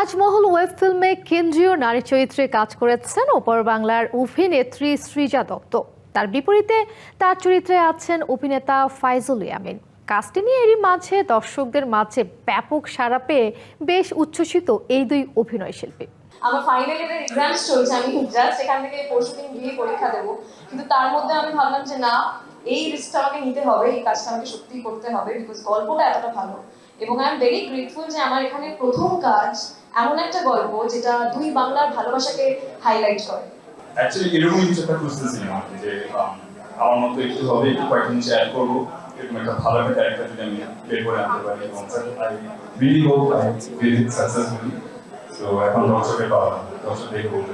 Taj Mahal web ফিল্মে কেন্দ্রীয় নারী চরিত্রে কাজ করেছেন ওপার বাংলার অভিনেত্রী সৃজা দত্ত। তার বিপরীতে তার চরিত্রে আছেন অভিনেতা ফাইজুল ইয়ামিন। কাজটি নিয়ে এরই মাঝে দর্শকদের মাঝে ব্যাপক সাড়া পেয়ে বেশ উচ্ছ্বসিত এই দুই অভিনয় শিল্পী। আমার ফাইনাল ইয়ারের এক্সামস চলছে, আমি জাস্ট এখান থেকে পরশুদিন গিয়ে পরীক্ষা দেবো, কিন্তু তার মধ্যে আমি ভাবলাম যে না, এই রিস্কটা আমাকে নিতে হবে, এই কাজটা আমাকে সত্যিই করতে হবে, বিকজ গল্পটা এতটা ভালো। এবং আই এম ভেরি গ্রেটফুল যে আমার এখানে প্রথম কাজ এমন একটা গল্প যেটা দুই বাংলার ভালোবাসাকে হাইলাইট করে। অ্যাকচুয়ালি এরকমই কিছু একটা খুঁজতেছিলাম যে আমার মতো একটু হবে, একটু কয়েকটা জিনিস অ্যাড করবো, এরকম একটা ভালো একটা ক্যারেক্টার যদি আমি প্লে করে আনতে পারি, এবং I really hope I will be successfully. So এখন দর্শক দেখে বলতে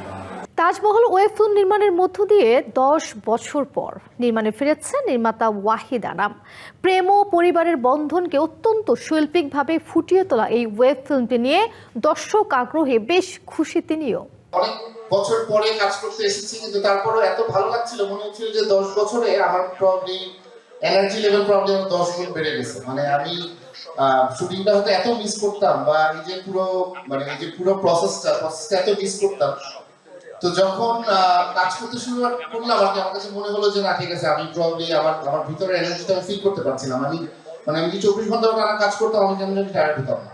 তাজমহল ওয়েব ফিল্ম নির্মাণের মধ্য দিয়ে 10 বছর পর নির্মাণে ফিরেছেন নির্মাতা ওয়াহিদ আনাম। প্রেম ও পরিবারের বন্ধনকে অত্যন্ত শৈল্পিকভাবে ফুটিয়ে তোলা এই ওয়েব ফিল্মটি নিয়ে দর্শক আগ্রহে বেশ খুশি তিনিও। অনেক বছর পরে কাজ করতে এসেছি, কিন্তু তারপরেও এত ভালো লাগছিল, মনে হচ্ছিল যে 10 বছরে আমার প্রবলি এনার্জি লেভেল প্রবলেম 10 গুণ বেড়ে গেছে। মানে আমি শুটিংটা হয়তো এত মিস করতাম, বা এই যে পুরো প্রসেসটা এত মিস করতাম। তো যখন কাজ করতে শুরু করলাম, আমার কাছে মনে হলো যে না, ঠিক আছে, আমি প্রবলি আমার ভিতরে এনার্জিটা ফিল করতে পারছিলাম। আমি যদি 24 ঘন্টা টানা কাজ করতাম, আমি কেমন টায়ার্ড হতাম না।